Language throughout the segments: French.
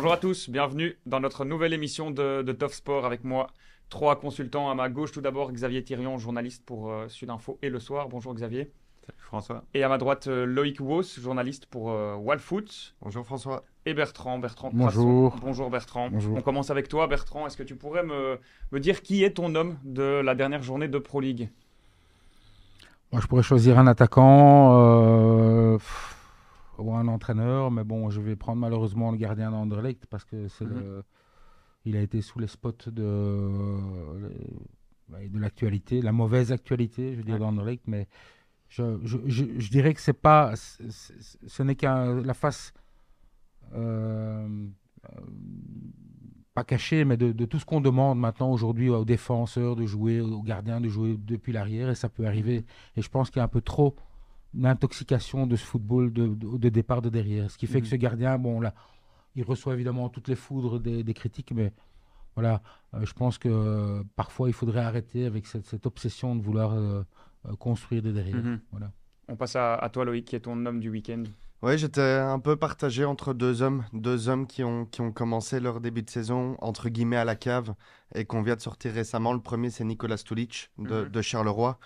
Bonjour à tous, bienvenue dans notre nouvelle émission de Tough Sport avec moi. Trois consultants à ma gauche. Tout d'abord, Xavier Thirion, journaliste pour Sudinfo et Le Soir. Bonjour Xavier. Salut François. Et à ma droite, Loïc Wos, journaliste pour Wallfoot. Bonjour François. Et Bertrand Crasson. Bonjour. Bonjour Bertrand. Bonjour. On commence avec toi Bertrand. Est-ce que tu pourrais me dire qui est ton homme de la dernière journée de Pro League? Moi, je pourrais choisir un attaquant ou un entraîneur, mais bon, je vais prendre malheureusement le gardien d'Anderlecht parce que il a été sous les spots de l'actualité, la mauvaise actualité, je veux dire, d'Anderlecht, mais je dirais que ce n'est qu'un la face pas cachée, mais de tout ce qu'on demande maintenant aujourd'hui aux défenseurs de jouer, aux gardiens de jouer depuis l'arrière, et ça peut arriver. Et je pense qu'il y a un peu trop d'intoxication de ce football de départ de derrière. Ce qui fait que ce gardien, bon, là, il reçoit évidemment toutes les foudres des critiques, mais voilà, je pense que parfois il faudrait arrêter avec cette obsession de vouloir construire de derrière. Voilà. On passe à toi Loïc, qui est ton homme du week-end. Oui, j'étais un peu partagé entre deux hommes qui ont commencé leur début de saison, entre guillemets, à la cave, et qu'on vient de sortir récemment. Le premier, c'est Nicolas Stulic de Charleroi.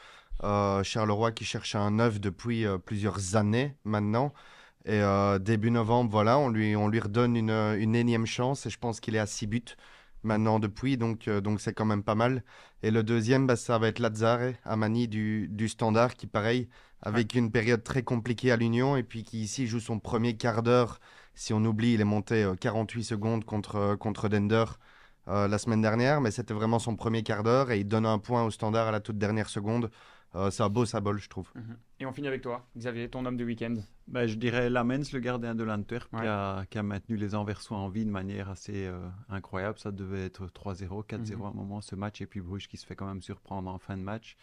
Charleroi qui cherchait un neuf depuis plusieurs années maintenant. Et début novembre, voilà, on lui redonne une énième chance, et je pense qu'il est à 6 buts maintenant depuis, donc c'est quand même pas mal. Et le deuxième, ça va être Lazzare Amani du Standard, qui pareil, avec une période très compliquée à l'Union, et puis qui ici joue son premier quart d'heure. Si on oublie, il est monté 48 secondes contre Dender la semaine dernière, mais c'était vraiment son premier quart d'heure, et il donne un point au Standard à la toute dernière seconde. C'est un beau symbole, je trouve. Et on finit avec toi, Xavier, ton homme du week-end. Je dirais Lamens, le gardien de l'Antwerp, Ouais. qui a maintenu les Anversois en vie de manière assez incroyable. Ça devait être 3-0, 4-0 à un moment, ce match. Et puis Bruges qui se fait quand même surprendre en fin de match.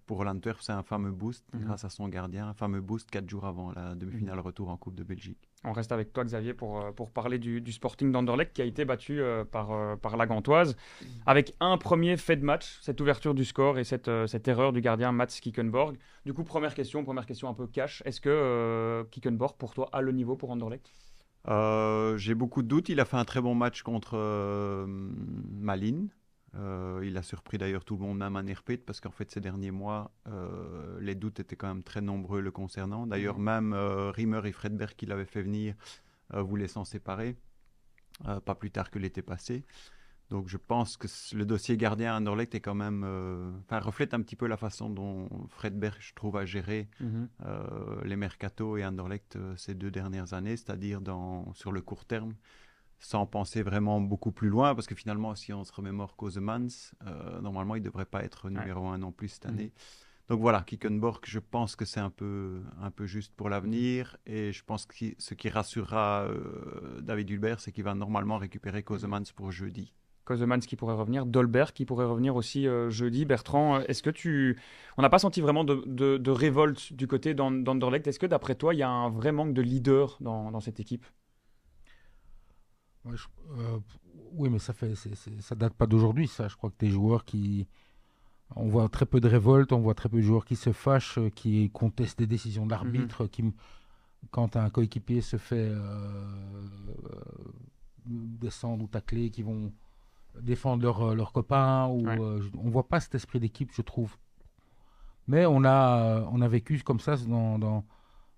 Pour l'Antwerp, c'est un fameux boost grâce à son gardien. Un fameux boost 4 jours avant la demi-finale retour en Coupe de Belgique. On reste avec toi, Xavier, pour parler du Sporting d'Anderlecht qui a été battu par la Gantoise avec un premier fait de match, cette ouverture du score et cette erreur du gardien Mats Kiekenborg. Du coup, première question un peu cash. Est-ce que Kiekenborg, pour toi, a le niveau pour Anderlecht? J'ai beaucoup de doutes. Il a fait un très bon match contre Malines. Il a surpris d'ailleurs tout le monde, même à Nerpet, parce qu'en fait ces derniers mois, les doutes étaient quand même très nombreux le concernant. D'ailleurs, même Rimmer et Fredberg, qui l'avaient fait venir, voulaient s'en séparer, pas plus tard que l'été passé. Donc je pense que le dossier gardien à Anderlecht est quand même, reflète un petit peu la façon dont Fredberg, je trouve, a géré les mercatos et Anderlecht ces 2 dernières années, c'est-à-dire sur le court terme, sans penser vraiment beaucoup plus loin, parce que finalement, si on se remémore Kosemans, normalement, il ne devrait pas être numéro 1 non plus cette année. Donc voilà, Kiekenborg, je pense que c'est un peu juste pour l'avenir, et je pense que ce qui rassurera David Hulbert, c'est qu'il va normalement récupérer Kosemans pour jeudi. Kosemans qui pourrait revenir, Dolberg qui pourrait revenir aussi jeudi. Bertrand, est-ce que on n'a pas senti vraiment de révolte du côté d'Anderlecht? Est-ce que d'après toi, il y a un vrai manque de leader dans cette équipe? Ouais, oui, mais ça date pas d'aujourd'hui, ça. Je crois que des joueurs on voit très peu de révolte, on voit très peu de joueurs qui se fâchent, qui contestent des décisions de l'arbitre, quand un coéquipier se fait descendre ou tacler, qui vont défendre leurs copains. On voit pas cet esprit d'équipe, je trouve. Mais on a vécu comme ça dans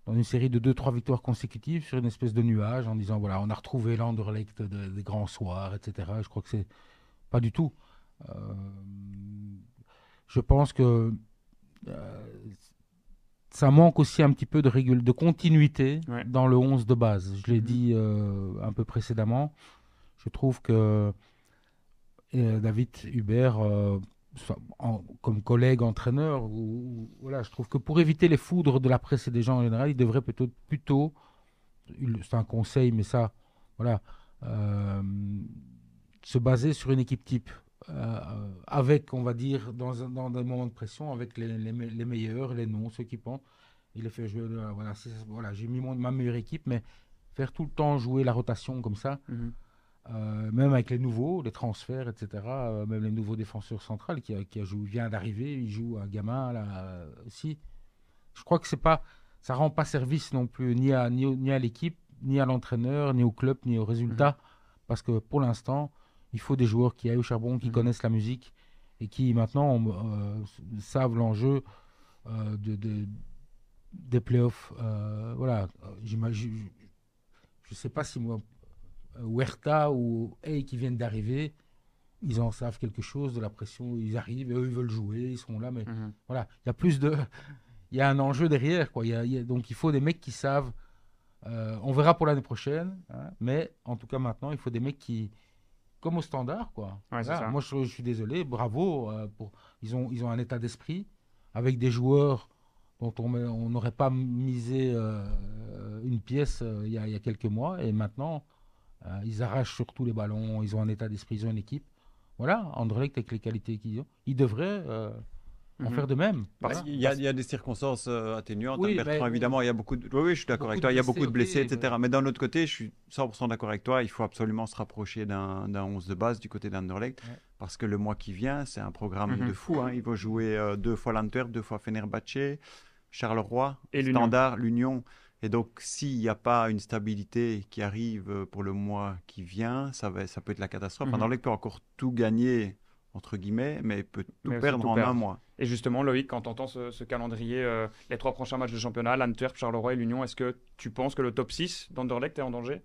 une série de 2-3 victoires consécutives sur une espèce de nuage, en disant voilà, on a retrouvé l'Anderlecht des grands soirs, etc. Je crois que c'est pas du tout. Je pense que ça manque aussi un petit peu de continuité dans le 11 de base. Je l'ai dit un peu précédemment. Je trouve que David Hubert, comme collègue entraîneur, voilà, je trouve que pour éviter les foudres de la presse et des gens en général, il devrait plutôt c'est un conseil, mais ça, voilà, se baser sur une équipe type. Avec, on va dire, dans des moments de pression, avec les meilleurs, les noms, ceux qui pensent. Il a fait jouer, voilà, j'ai mis ma meilleure équipe, mais faire tout le temps jouer la rotation comme ça, même avec les nouveaux, les transferts, etc., même les nouveaux défenseurs centraux qui vient d'arriver, il joue un gamin là aussi. Je crois que ça rend pas service non plus ni à l'équipe, ni à l'entraîneur, ni au club, ni au résultat. Parce que pour l'instant, il faut des joueurs qui aillent au charbon, qui connaissent la musique et qui maintenant savent l'enjeu des playoffs. Voilà, j'imagine, je ne sais pas si moi, Huerta ou Hey qui viennent d'arriver, ils en savent quelque chose de la pression. Ils arrivent, eux, ils veulent jouer, ils sont là, mais voilà, il y a plus de. Il y a un enjeu derrière, quoi. Donc il faut des mecs qui savent. On verra pour l'année prochaine, hein, mais en tout cas maintenant, il faut des mecs qui. Comme au Standard, quoi. Ouais, Voilà. c'est ça. Moi, je suis désolé, bravo. Ils ont un état d'esprit avec des joueurs dont on n'aurait pas misé une pièce il y a quelques mois. Et maintenant, ils arrachent surtout les ballons. Ils ont un état d'esprit, ils ont une équipe. Voilà, Anderlecht, avec les qualités qu'ils ont, ils devraient en faire de même. Voilà. Il y a des circonstances atténuantes. Oui, Bertrand, mais- évidemment, il y a beaucoup de... Oui, je suis d'accord Beaucoup avec de toi. Il y a beaucoup de blessés, blessés, ok, etc. Mais d'un autre côté, je suis 100% d'accord avec toi. Il faut absolument se rapprocher d'un 11 de base du côté d'Anderlecht. Ouais. Parce que le mois qui vient, c'est un programme de fou. Hein. Il va jouer 2 fois l'Antwerp, 2 fois Fenerbahçe, Charleroi, Et l'Union. Standard, l'Union. Et donc, s'il n'y a pas une stabilité qui arrive pour le mois qui vient, ça peut être la catastrophe. Anderlecht peut encore tout gagner, entre guillemets, mais peut tout Mais aussi perdre tout en perdre. un mois. Et justement, Loïc, quand tu entends ce calendrier, les 3 prochains matchs de championnat, l'Antwerp, Charleroi et l'Union, est-ce que tu penses que le top 6 d'Anderlecht est en danger?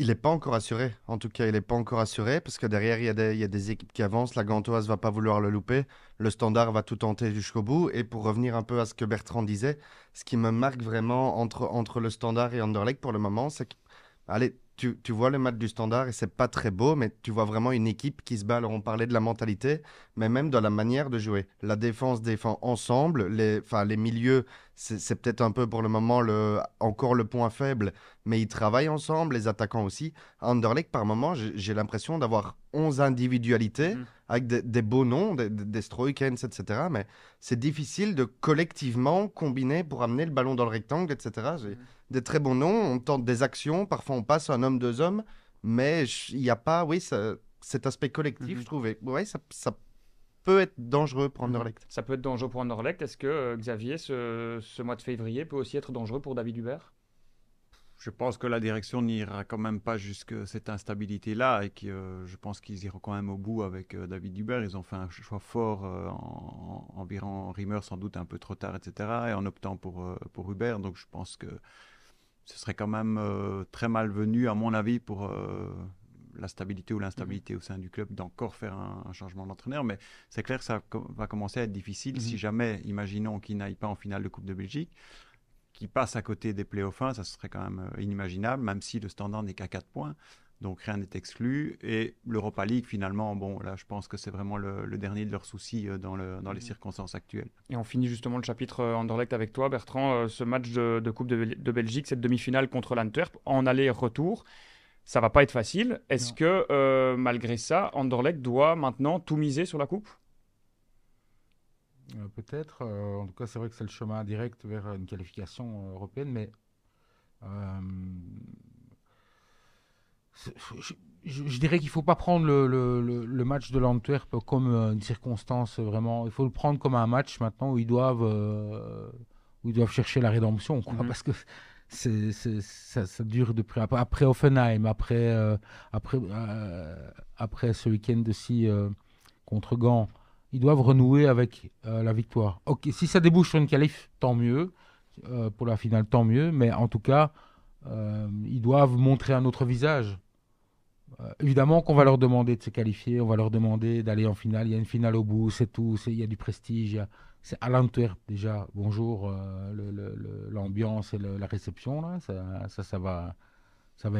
Il n'est pas encore assuré. En tout cas, il n'est pas encore assuré parce que derrière, il y a des équipes qui avancent. La Gantoise va pas vouloir le louper. Le Standard va tout tenter jusqu'au bout. Et pour revenir un peu à ce que Bertrand disait, ce qui me marque vraiment entre le Standard et Anderlecht pour le moment, c'est que, allez, tu vois le match du Standard et c'est pas très beau, mais tu vois vraiment une équipe qui se bat. Alors, on parlait de la mentalité, mais même de la manière de jouer. La défense défend ensemble. Les milieux, c'est peut-être un peu pour le moment encore le point faible, mais ils travaillent ensemble, les attaquants aussi. À Anderlecht, par moment, j'ai l'impression d'avoir 11 individualités avec des beaux noms, des Stroikens, etc. Mais c'est difficile de collectivement combiner pour amener le ballon dans le rectangle, etc. J'ai des très bons noms, on tente des actions, parfois on passe un homme, 2 hommes, mais il n'y a pas, oui, cet aspect collectif, je trouve. Et ouais, ça peut être dangereux pour Anderlecht. Ça peut être dangereux pour Anderlecht. Est-ce que, Xavier, ce mois de février peut aussi être dangereux pour David Hubert? Je pense que la direction n'ira quand même pas jusqu'à cette instabilité-là et que je pense qu'ils iront quand même au bout avec David Hubert. Ils ont fait un choix fort en virant Rimmer sans doute un peu trop tard, etc. et en optant pour Hubert. Donc je pense que ce serait quand même très malvenu, à mon avis, pour la stabilité ou l'instabilité au sein du club d'encore faire un changement d'entraîneur. Mais c'est clair que ça va commencer à être difficile si jamais, imaginons qu'il n'aille pas en finale de Coupe de Belgique, qui passe à côté des playoffs 1, ça serait quand même inimaginable, même si le Standard n'est qu'à 4 points. Donc rien n'est exclu. Et l'Europa League, finalement, bon, là, je pense que c'est vraiment le dernier de leurs soucis dans les circonstances actuelles. Et on finit justement le chapitre Anderlecht avec toi, Bertrand. Ce match de Coupe de Belgique, cette demi-finale contre l'Antwerp, en aller-retour, ça va pas être facile. Est-ce que, malgré ça, Anderlecht doit maintenant tout miser sur la Coupe? Peut-être. En tout cas, c'est vrai que c'est le chemin direct vers une qualification européenne, mais je dirais qu'il ne faut pas prendre le match de l'Antwerp comme une circonstance vraiment. Il faut le prendre comme un match maintenant où ils doivent chercher la rédemption, quoi, parce que ça dure depuis après Offenheim, après ce week-end aussi contre Gand. Ils doivent renouer avec la victoire. Ok, si ça débouche sur une qualif, tant mieux. Pour la finale, tant mieux. Mais en tout cas, ils doivent montrer un autre visage. Évidemment qu'on va leur demander de se qualifier, on va leur demander d'aller en finale. Il y a une finale au bout, c'est tout. Il y a du prestige. C'est à l'Antwerp déjà. Bonjour, l'ambiance et la réception. Là, ça va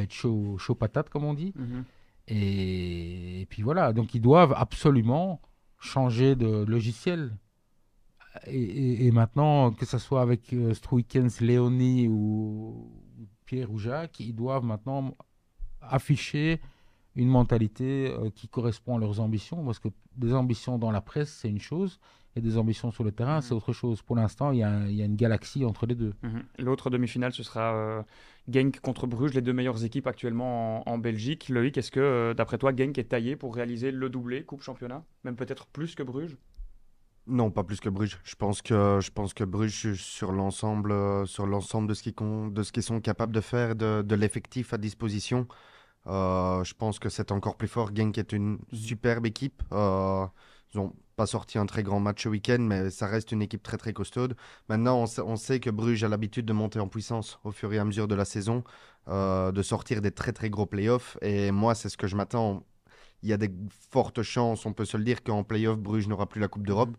être chaud patate, comme on dit. Et puis voilà, donc ils doivent absolument changer de logiciel. Et maintenant, que ce soit avec Stroikens, Léonie ou Pierre ou Jacques, ils doivent maintenant afficher une mentalité qui correspond à leurs ambitions, parce que des ambitions dans la presse, c'est une chose, et des ambitions sur le terrain, c'est autre chose. Pour l'instant, il y a une galaxie entre les deux. L'autre demi-finale, ce sera Genk contre Bruges, les deux meilleures équipes actuellement en Belgique. Loïc, est-ce que, d'après toi, Genk est taillé pour réaliser le doublé Coupe Championnat? Même peut-être plus que Bruges? Non, pas plus que Bruges. Je pense que Bruges, sur l'ensemble de ce qu'ils sont capables de faire, de l'effectif à disposition, je pense que c'est encore plus fort. Genk est une superbe équipe. Ils n'ont pas sorti un très grand match ce week-end, mais ça reste une équipe très très costaude. Maintenant, on sait que Bruges a l'habitude de monter en puissance au fur et à mesure de la saison, de sortir des très très gros playoffs. Et moi, c'est ce que je m'attends. Il y a des fortes chances, on peut se le dire, qu'en playoff, Bruges n'aura plus la Coupe d'Europe.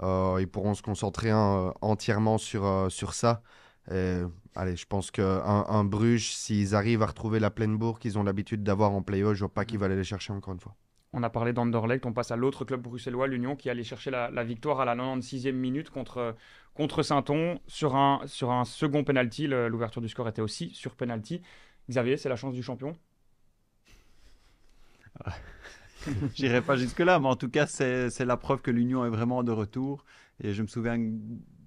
Ils pourront se concentrer entièrement sur ça. Et, allez, je pense qu'un Bruges, s'ils arrivent à retrouver la pleine bourre qu'ils ont l'habitude d'avoir en play-off, je ne vois pas qu'ils vont aller les chercher encore une fois. On a parlé d'Anderlecht, on passe à l'autre club bruxellois, l'Union, qui allait chercher la victoire à la 96e minute contre Saint-On sur un second penalty. L'ouverture du score était aussi sur penalty. Xavier, c'est la chance du champion? J'irai pas jusque-là, mais en tout cas, c'est la preuve que l'Union est vraiment de retour. Et je me souviens que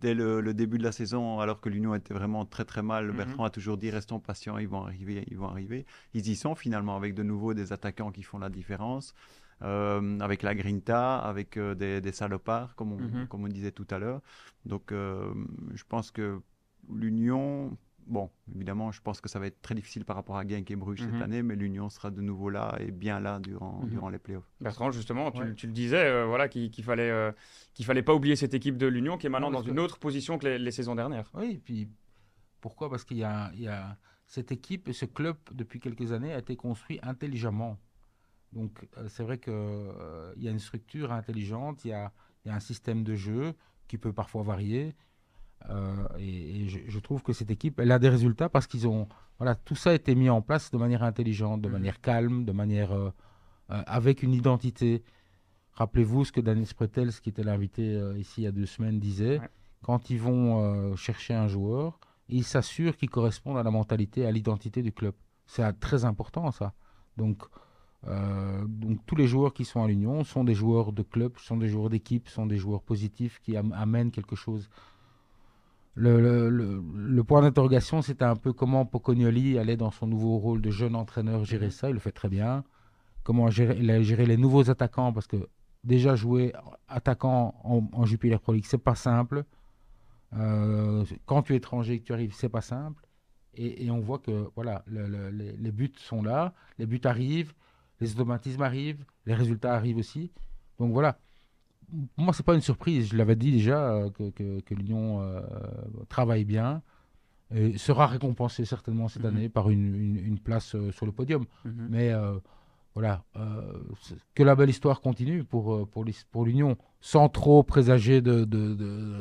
dès le début de la saison, alors que l'Union était vraiment très très mal, Bertrand a toujours dit restons patients, ils vont arriver, ils vont arriver. Ils y sont finalement avec de nouveau des attaquants qui font la différence, avec la Grinta, avec des salopards, comme on disait tout à l'heure. Donc je pense que l'Union. Bon, évidemment, je pense que ça va être très difficile par rapport à Genk et Bruges cette année, mais l'Union sera de nouveau là et bien là durant les playoffs. Bertrand, justement, tu le disais, voilà, qu'il fallait pas oublier cette équipe de l'Union qui est maintenant dans une autre position que les saisons dernières. Oui, et puis pourquoi? Parce qu'il y a cette équipe et ce club, depuis quelques années, a été construit intelligemment. Donc, c'est vrai qu'il y a une structure intelligente, il y a un système de jeu qui peut parfois varier. Et je trouve que cette équipe, elle a des résultats parce qu'ils ont, voilà, tout ça a été mis en place de manière intelligente, de manière calme, de manière avec une identité. Rappelez-vous ce que Danis Pretels, qui était l'invité ici il y a 2 semaines, disait. Ouais. Quand ils vont chercher un joueur, ils s'assurent qu'il corresponde à la mentalité, à l'identité du club. C'est très important ça. Donc tous les joueurs qui sont à l'Union sont des joueurs de club, sont des joueurs d'équipe, sont des joueurs positifs qui amènent quelque chose. Le point d'interrogation, c'était un peu comment Pocognoli allait dans son nouveau rôle de jeune entraîneur gérer ça. Il le fait très bien. Comment il a géré les nouveaux attaquants, parce que déjà jouer attaquant en Jupiler Pro League, c'est pas simple. Quand tu es étranger et que tu arrives, c'est pas simple. Et on voit que voilà, les buts sont là, les buts arrivent, les automatismes arrivent, les résultats arrivent aussi. Donc voilà. Pour moi, ce n'est pas une surprise. Je l'avais dit déjà que l'Union travaille bien et sera récompensée certainement cette année par une place sur le podium. Mais voilà, que la belle histoire continue pour l'Union, sans trop présager,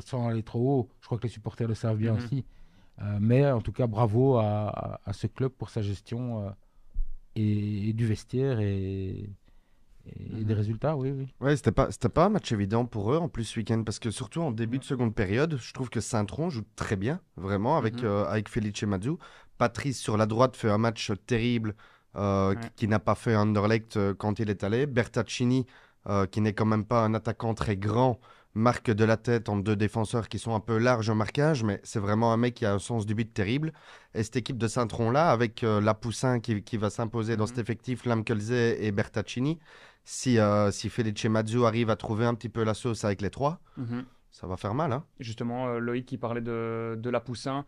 sans aller trop haut. Je crois que les supporters le savent bien aussi. Mais en tout cas, bravo à ce club pour sa gestion et du vestiaire et des résultats, oui. Ouais, c'était pas un match évident pour eux en plus ce week-end, parce que surtout en début de seconde période, je trouve que Saint-Tron joue très bien, vraiment, avec Felice Mazzu. Patrice sur la droite fait un match terrible qui n'a pas fait Anderlecht quand il est allé. Bertaccini, qui n'est quand même pas un attaquant très grand, marque de la tête en 2 défenseurs qui sont un peu larges au marquage, mais c'est vraiment un mec qui a un sens du but terrible. Et cette équipe de Saint-Tron-là, avec Lapoussin qui va s'imposer dans cet effectif, Lamkelze et Bertaccini, si Felice Mazzu arrive à trouver un petit peu la sauce avec les 3, ça va faire mal. Hein. Justement, Loïc qui parlait de Lapoussin,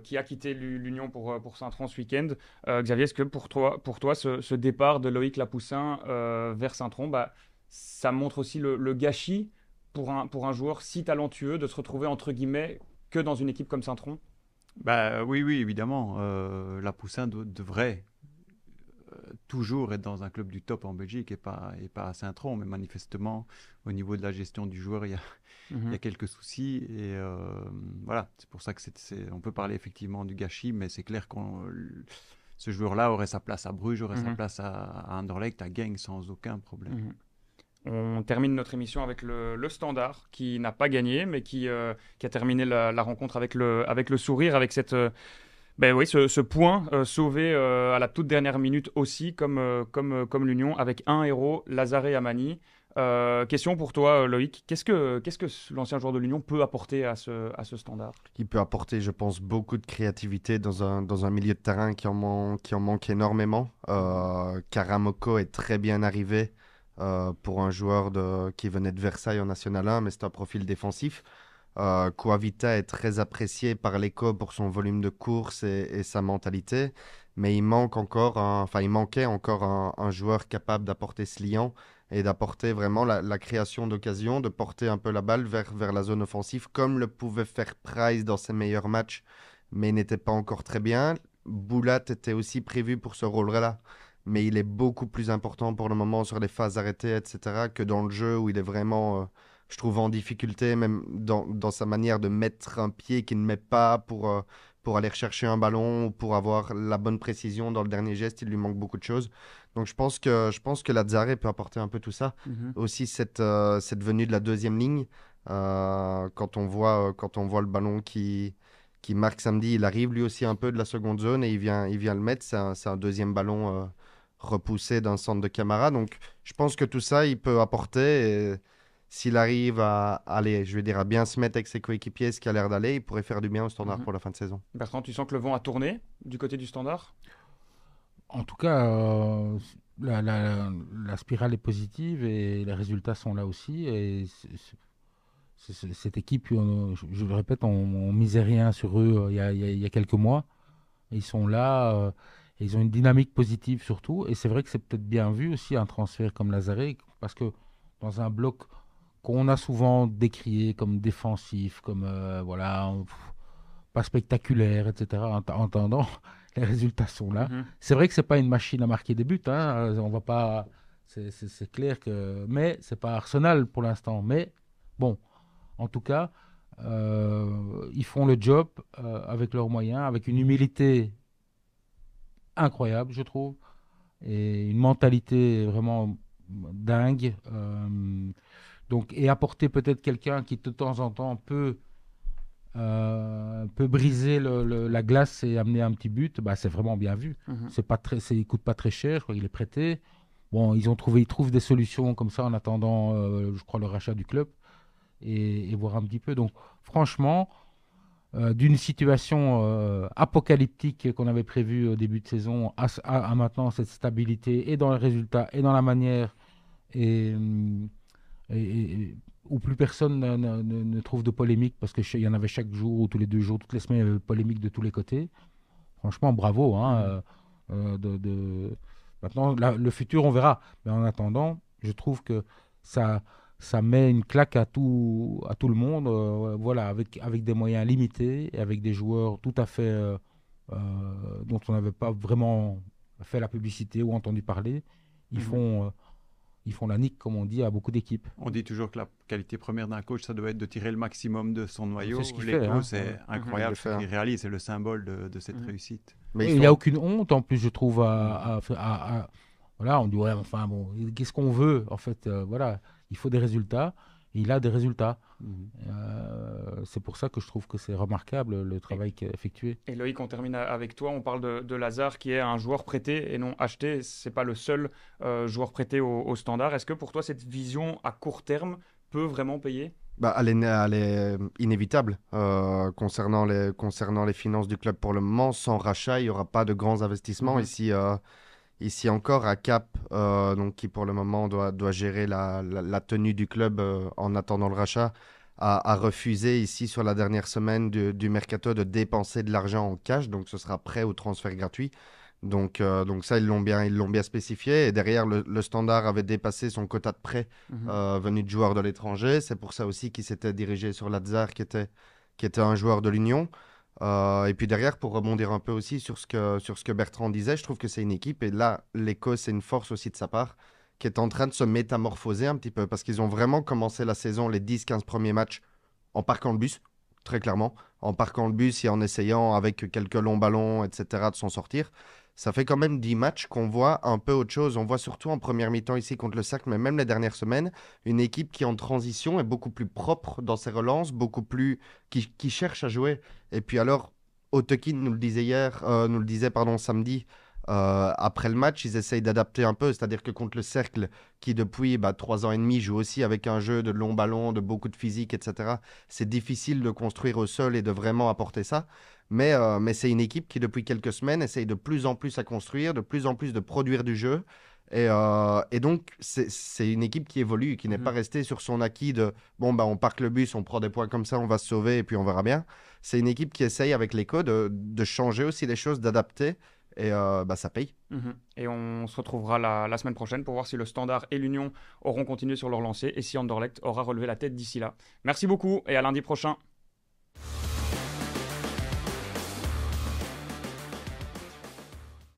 qui a quitté l'Union pour Saint-Tron ce week-end. Xavier, est-ce que pour toi ce départ de Loïc Lapoussin vers Saint-Tron, ça montre aussi le gâchis pour un joueur si talentueux de se retrouver entre guillemets que dans une équipe comme Saint-Tron? Oui, évidemment. Lapoussin devrait toujours être dans un club du top en Belgique et pas à Saint-Tron, mais manifestement au niveau de la gestion du joueur il y a quelques soucis et voilà, c'est pour ça que on peut parler effectivement du gâchis, mais c'est clair que ce joueur-là aurait sa place à Bruges, aurait sa place à Anderlecht, à Genk sans aucun problème. On termine notre émission avec le Standard qui n'a pas gagné mais qui a terminé la rencontre avec le sourire, avec cette ce point sauvé à la toute dernière minute aussi, comme l'Union, avec un héros, Lazare Amani. Question pour toi, Loïc. Qu'est-ce que l'ancien joueur de l'Union peut apporter à ce Standard? Il peut apporter, je pense, beaucoup de créativité dans un milieu de terrain qui en manque énormément. Karamoko est très bien arrivé. pour un joueur qui venait de Versailles en National 1, mais c'est un profil défensif. Coavita est très apprécié par l'Éco pour son volume de course et sa mentalité, mais il manquait encore un joueur capable d'apporter ce liant et d'apporter vraiment la création d'occasion, de porter un peu la balle vers la zone offensive, comme le pouvait faire Price dans ses meilleurs matchs, mais il n'était pas encore très bien. Boulat était aussi prévu pour ce rôle-là, mais il est beaucoup plus important pour le moment sur les phases arrêtées, etc., que dans le jeu où il est vraiment, je trouve, en difficulté, même dans sa manière de mettre un pied qu'il ne met pas pour aller rechercher un ballon ou pour avoir la bonne précision dans le dernier geste. Il lui manque beaucoup de choses. Donc je pense que Lazzare peut apporter un peu tout ça. Aussi cette venue de la deuxième ligne, quand on voit le ballon qui marque samedi, il arrive lui aussi un peu de la seconde zone et il vient le mettre. C'est un deuxième ballon repoussé d'un centre de Camara. Donc je pense que tout ça, il peut apporter. Et s'il arrive à aller, je vais dire, à bien se mettre avec ses coéquipiers, ce qui a l'air d'aller, il pourrait faire du bien au Standard pour la fin de saison. Bertrand, tu sens que le vent a tourné du côté du Standard? En tout cas, la spirale est positive et les résultats sont là aussi. Et cette équipe, je le répète, on misait rien sur eux il y a quelques mois. Ils sont là, et ils ont une dynamique positive surtout. Et c'est vrai que c'est peut-être bien vu aussi un transfert comme Lazare, parce que dans un bloc qu'on a souvent décrié comme défensif, comme voilà, pas spectaculaire, etc. En attendant, les résultats sont là. C'est vrai que c'est pas une machine à marquer des buts, hein. On va pas, c'est clair que, mais c'est pas Arsenal pour l'instant. Mais bon, en tout cas, ils font le job avec leurs moyens, avec une humilité incroyable, je trouve, et une mentalité vraiment dingue. Donc, et apporter peut-être quelqu'un qui de temps en temps peut briser la glace et amener un petit but, bah, c'est vraiment bien vu. C'est pas très, il coûte pas très cher, je crois qu'il est prêté. Bon, ils trouvent des solutions comme ça en attendant, je crois, le rachat du club et voir un petit peu. Donc, franchement, d'une situation apocalyptique qu'on avait prévue au début de saison à maintenant cette stabilité et dans les résultats et dans la manière et, où plus personne ne trouve de polémique parce qu'il y en avait chaque jour ou tous les 2 jours, toutes les semaines, il y avait polémique de tous les côtés. Franchement, bravo. Hein, Maintenant, le futur, on verra. Mais en attendant, je trouve que ça met une claque à tout le monde, voilà, avec des moyens limités et avec des joueurs tout à fait dont on n'avait pas vraiment fait la publicité ou entendu parler. Ils font la nique, comme on dit, à beaucoup d'équipes. On dit toujours que la qualité première d'un coach, ça doit être de tirer le maximum de son noyau. C'est ce qu'il fait, hein. C'est incroyable ce qu'il réalise, c'est le symbole de cette réussite. Mais il n'y a aucune honte, en plus, je trouve, voilà, on dit, ouais, enfin, bon, qu'est-ce qu'on veut, en fait, voilà, il faut des résultats, et il a des résultats. C'est pour ça que je trouve que c'est remarquable, le travail qui est effectué. Et Loïc, on termine avec toi, on parle de Lazare, qui est un joueur prêté et non acheté, c'est pas le seul joueur prêté au Standard. Est-ce que pour toi, cette vision à court terme peut vraiment payer? Bah, elle est inévitable concernant les finances du club pour le moment. Sans rachat, il n'y aura pas de grands investissements. Ici encore, à Cap, donc, qui pour le moment doit gérer la tenue du club en attendant le rachat, a refusé ici sur la dernière semaine du mercato de dépenser de l'argent en cash. Donc ce sera prêt au transfert gratuit. Donc ça, ils l'ont bien spécifié. Et derrière, le Standard avait dépassé son quota de prêts venus de joueurs de l'étranger. C'est pour ça aussi qu'il s'était dirigé sur Lazare, qui était un joueur de l'Union. Et puis derrière, pour rebondir un peu aussi sur ce que Bertrand disait, je trouve que c'est une équipe. Et là, l'Écosse, c'est une force aussi de sa part, qui est en train de se métamorphoser un petit peu. Parce qu'ils ont vraiment commencé la saison, les 10-15 premiers matchs, en parquant le bus, très clairement. En parquant le bus et en essayant, avec quelques longs ballons, etc., de s'en sortir. Ça fait quand même 10 matchs qu'on voit un peu autre chose. On voit surtout en première mi-temps ici contre le Cercle, mais même les dernières semaines, une équipe qui en transition est beaucoup plus propre dans ses relances, beaucoup plus qui cherche à jouer. Et puis alors, Otekin nous le disait samedi, après le match, ils essayent d'adapter un peu. C'est-à-dire que contre le Cercle, qui depuis 3 ans et demi joue aussi avec un jeu de longs ballons, de beaucoup de physique, etc., c'est difficile de construire au sol et de vraiment apporter ça. Mais c'est une équipe qui, depuis quelques semaines, essaye de plus en plus à construire, de plus en plus de produire du jeu. Et donc, c'est une équipe qui évolue, qui n'est pas restée sur son acquis de bon, bah, on parque le bus, on prend des points comme ça, on va se sauver et puis on verra bien. C'est une équipe qui essaye avec l'écho de changer aussi les choses, d'adapter et bah, ça paye. Et on se retrouvera la semaine prochaine pour voir si le Standard et l'Union auront continué sur leur lancée et si Anderlecht aura relevé la tête d'ici là. Merci beaucoup et à lundi prochain.